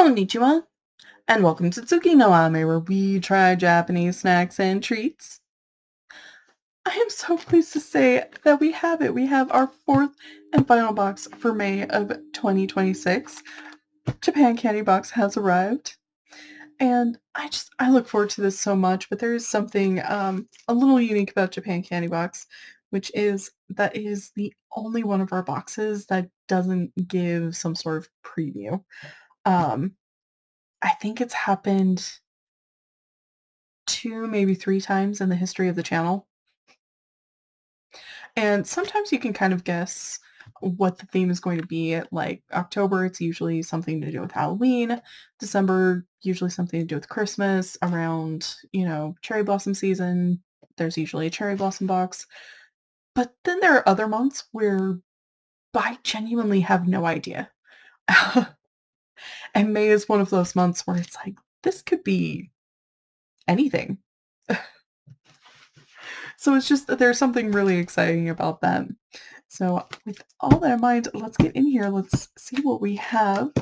Konnichiwa, and welcome to Tsuki no Ame, where we try Japanese snacks and treats. I am so pleased to say that we have it. We have our fourth and final box for May of 2026. Japan Candy Box has arrived, and I look forward to this so much. But there is something a little unique about Japan Candy Box, which is that it is the only one of our boxes that doesn't give some sort of preview. Um, I think it's happened 2, maybe 3 times in the history of the channel, and sometimes you can kind of guess what the theme is going to be. Like, October, it's usually something to do with Halloween. December, usually something to do with Christmas. Around, cherry blossom season, there's usually a cherry blossom box. But then there are other months where I genuinely have no idea. And May is one of those months where it's like, this could be anything. So it's just that there's something really exciting about that. So with all that in mind, let's get in here. Let's see what we have.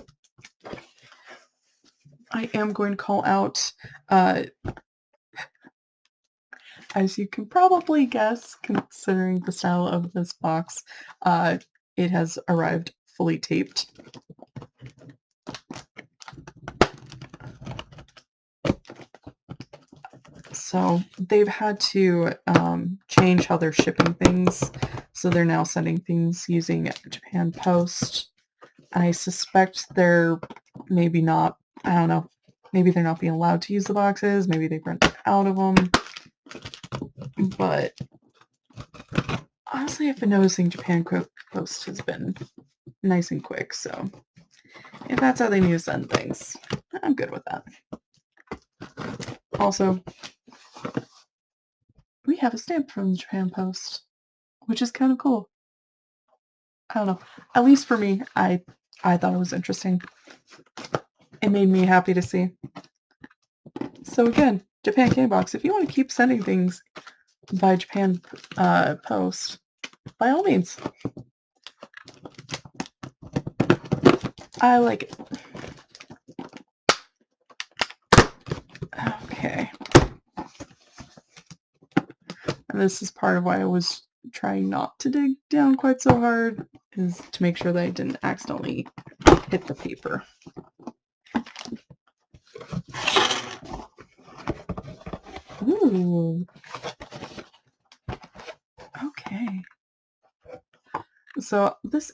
I am going to call out, as you can probably guess, considering the style of this box, it has arrived fully taped. So they've had to change how they're shipping things. So they're now sending things using Japan Post. I suspect they're maybe not, I don't know, maybe they're not being allowed to use the boxes. Maybe they've run out of them. But honestly, I've been noticing Japan Post has been nice and quick. So if that's how they need to send things, I'm good with that. Also, we have a stamp from Japan Post, which is kind of cool. I don't know. At least for me, I thought it was interesting. It made me happy to see. So again, Japan Candy Box, if you want to keep sending things by Japan Post, by all means. I like it. Okay. And this is part of why I was trying not to dig down quite so hard, is to make sure that I didn't accidentally hit the paper. Ooh. Okay. So this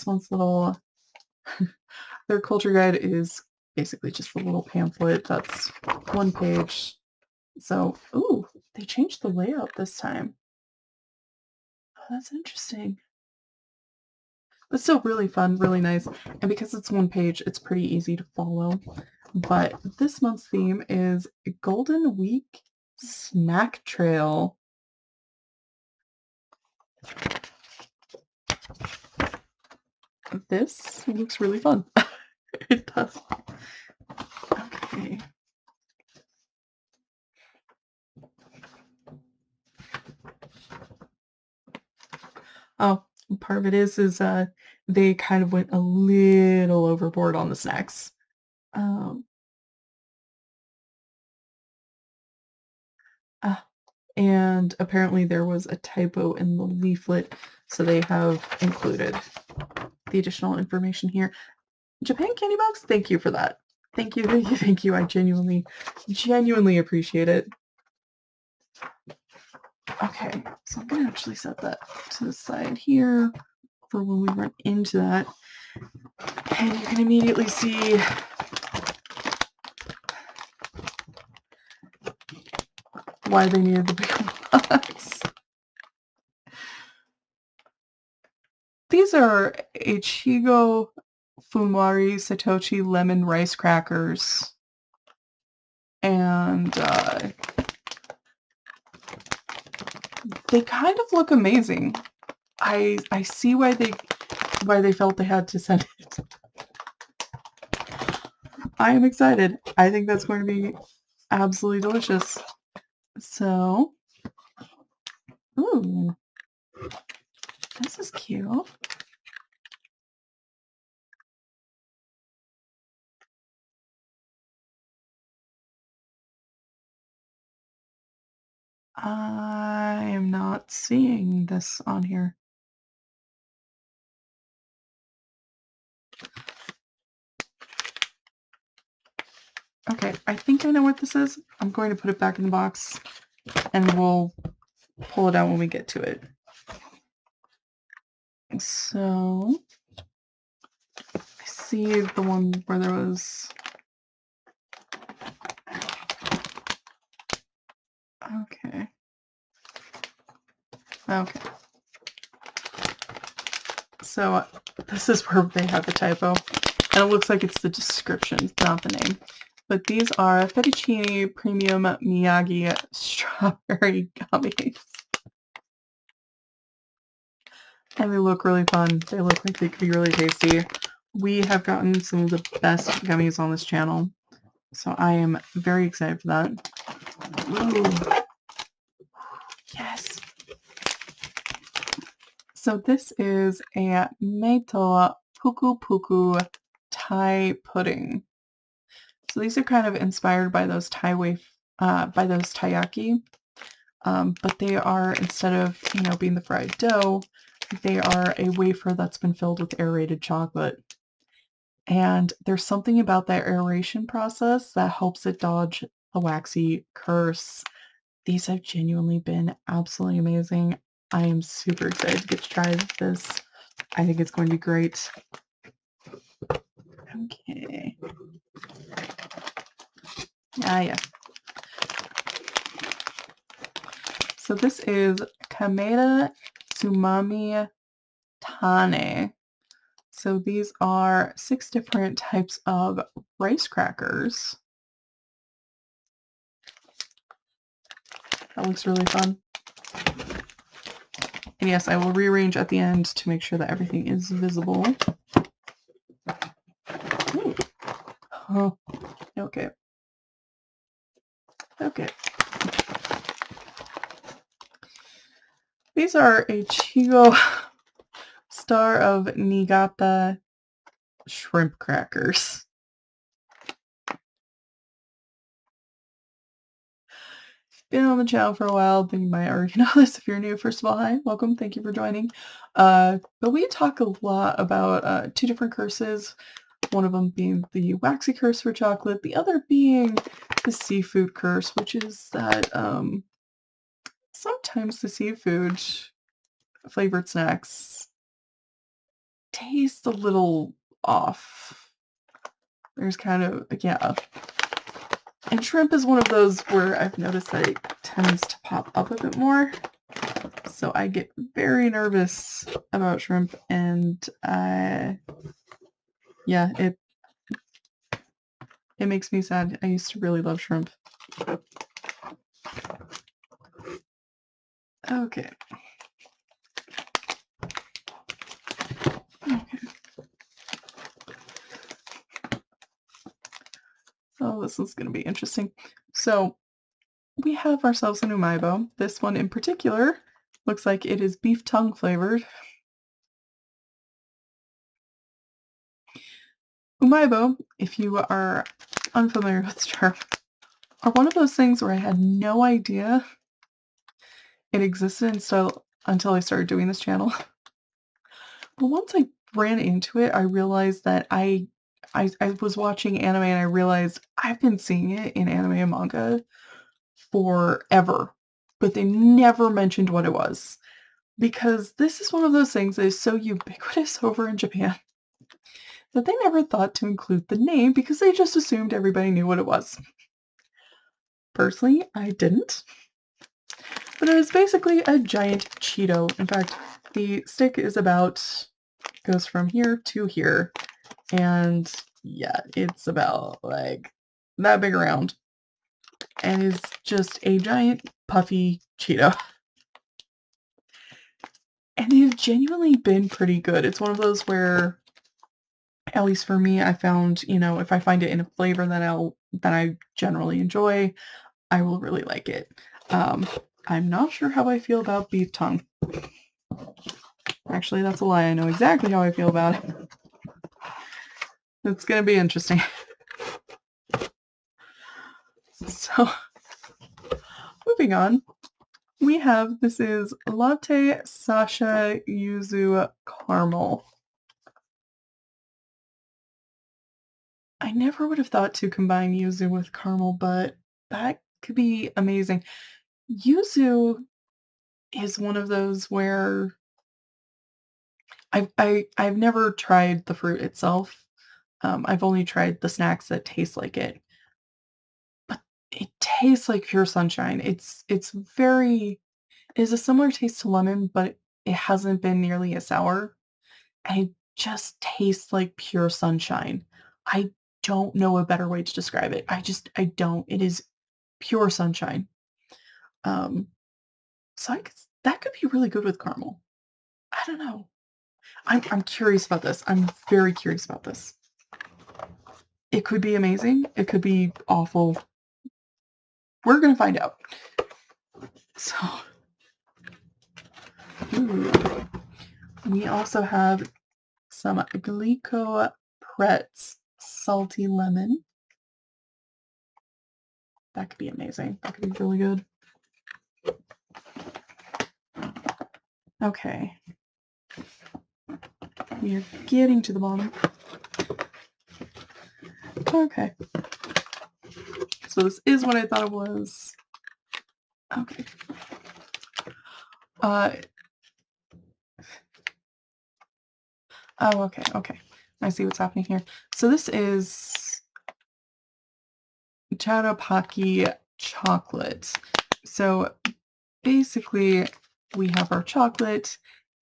month's little, their culture guide is basically just a little pamphlet that's 1 page. So, ooh, they changed the layout this time. Oh, that's interesting. But still really fun, really nice. And because it's 1 page, it's pretty easy to follow. But this month's theme is Golden Week Snack Trail. This looks really fun. It does. Okay. Oh, part of it is they kind of went a little overboard on the snacks. Um, uh, and apparently there was a typo in the leaflet, so they have included the additional information here. Japan Candy Box, thank you for that. Thank you, thank you, thank you. I genuinely appreciate it. Okay, so I'm gonna actually set that to the side here for when we run into that. And you can immediately see why they needed the big box. These are Ichigo Funwari Satoshi lemon rice crackers. And they kind of look amazing. I see why they felt they had to send it. I am excited. I think that's going to be absolutely delicious. So, ooh, this is cute. I am not seeing this on here. Okay, I think I know what this is. I'm going to put it back in the box and we'll pull it out when we get to it. So, I see the one where there was... Okay. Okay. So, this is where they have the typo. And it looks like it's the description, not the name. But these are Fettuccine Premium Miyagi Strawberry Gummies. And they look really fun. They look like they could be really tasty. We have gotten some of the best gummies on this channel. So I am very excited for that. Ooh. Yes. So this is a Meito Puku Puku Thai pudding. So these are kind of inspired by those taiyaki, but they are, instead of being the fried dough, they are a wafer that's been filled with aerated chocolate. And there's something about that aeration process that helps it dodge the waxy curse. These have genuinely been absolutely amazing. I am super excited to get to try this. I think it's going to be great. Okay. Yeah. So this is Kameda Tsumami Tane. So these are 6 different types of rice crackers. That looks really fun. And yes, I will rearrange at the end to make sure that everything is visible. Ooh. Oh, okay. Okay. These are a Chigo Star of Niigata shrimp crackers. Been on the channel for a while, then you might already know this. If you're new, first of all, hi, welcome, thank you for joining. But we talk a lot about 2 different curses, one of them being the waxy curse for chocolate, the other being the seafood curse, which is that sometimes the seafood flavored snacks taste a little off. There's kind of, yeah. And shrimp is one of those where I've noticed that it tends to pop up a bit more. So I get very nervous about shrimp, and yeah, it makes me sad. I used to really love shrimp. Okay. Oh, this is going to be interesting. So we have ourselves an umaibo. This one in particular looks like it is beef tongue flavored. Umaibo, if you are unfamiliar with the term, are one of those things where I had no idea it existed until I started doing this channel. But once I ran into it, I realized that I was watching anime and I realized I've been seeing it in anime and manga forever, but they never mentioned what it was. Because this is one of those things that is so ubiquitous over in Japan that they never thought to include the name because they just assumed everybody knew what it was. Personally, I didn't. But it is basically a giant Cheeto. In fact, the stick goes from here to here. And yeah, it's about like that big around. And is just a giant puffy Cheeto. And they've genuinely been pretty good. It's one of those where, at least for me, I found, if I find it in a flavor that I generally enjoy, I will really like it. I'm not sure how I feel about beef tongue. Actually, that's a lie. I know exactly how I feel about it. It's going to be interesting. So, moving on. we have this is Latte Sasha Yuzu Caramel. I never would have thought to combine yuzu with caramel, but that could be amazing. Yuzu is one of those where I've never tried the fruit itself. I've only tried the snacks that taste like it, but it tastes like pure sunshine. It's very it is a similar taste to lemon, but it hasn't been nearly as sour. And it just tastes like pure sunshine. I don't know a better way to describe it. I don't. It is pure sunshine. Um, so that could be really good with caramel. I don't know. I'm curious about this. I'm very curious about this. It could be amazing. It could be awful. We're gonna find out. So, ooh. We also have some Glico Pretz salty lemon. That could be amazing. That could be really good. Okay. We are getting to the bottom. Okay. So this is what I thought it was. Okay. Oh, okay, okay. I see what's happening here. So this is Charapaki chocolate. So basically, we have our chocolate,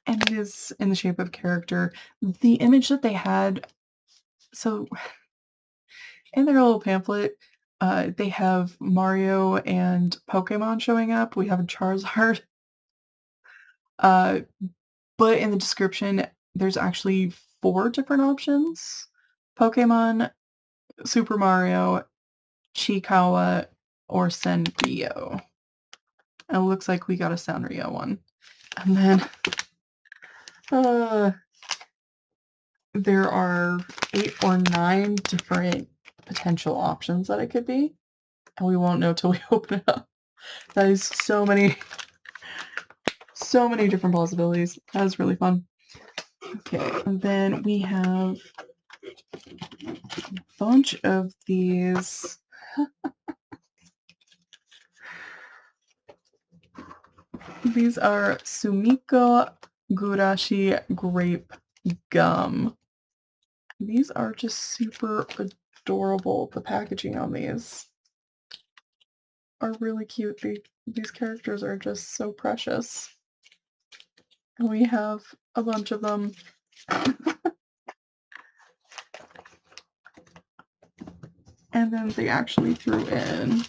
and it is in the shape of a character. The image that they had, so in their little pamphlet, they have Mario and Pokemon showing up. We have a Charizard. Uh, but in the description, there's actually 4 different options. Pokemon, Super Mario, Chikawa, or Sanrio. And it looks like we got a Sanrio one. And then there are 8 or 9 different potential options that it could be. And we won't know till we open it up. That is so many different possibilities. That is really fun. Okay, and then we have a bunch of these. These are Sumiko Gurashi grape gum. These are just super adorable. The packaging on these are really cute. These characters are just so precious. And we have a bunch of them. And then they actually threw in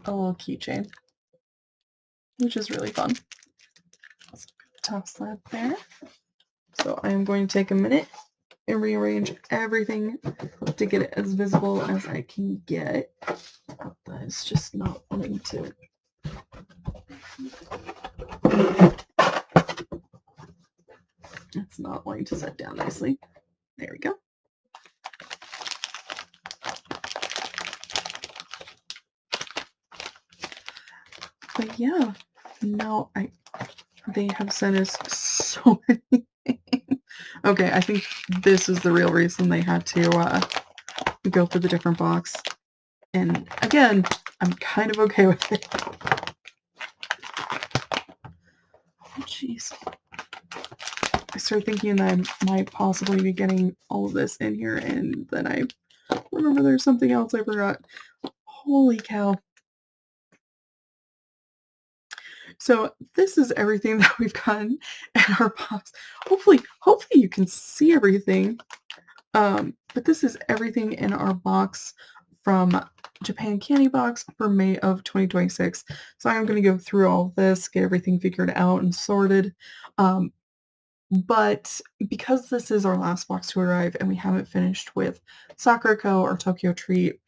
a little keychain, which is really fun. Let's toss that there. So I am going to take a minute and rearrange everything to get it as visible as I can get. Oh, that is just not wanting to. It's not wanting to set down nicely. There we go. But yeah, no, they have sent us so many things. Okay, I think this is the real reason they had to go for the different box. And again, I'm kind of okay with it. Oh, jeez. I started thinking that I might possibly be getting all of this in here, and then I remember there's something else I forgot. Holy cow. So this is everything that we've gotten in our box. Hopefully you can see everything. But this is everything in our box from Japan Candy Box for May of 2026. So I'm going to go through all of this, get everything figured out and sorted. But because this is our last box to arrive and we haven't finished with Sakurako or Tokyo Treat,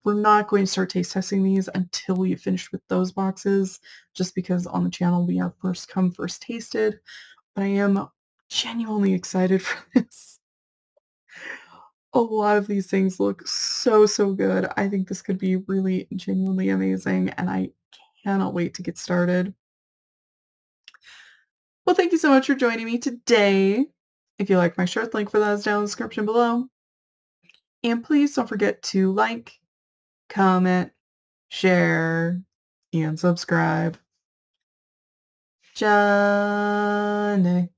we're not going to start taste testing these until we've finished with those boxes, just because on the channel we are first come, first tasted. But I am genuinely excited for this. A lot of these things look so, so good. I think this could be really genuinely amazing, and I cannot wait to get started. Well, thank you so much for joining me today. If you like my shirt, link for that is down in the description below. And please don't forget to like, comment, share, and subscribe. Johnny.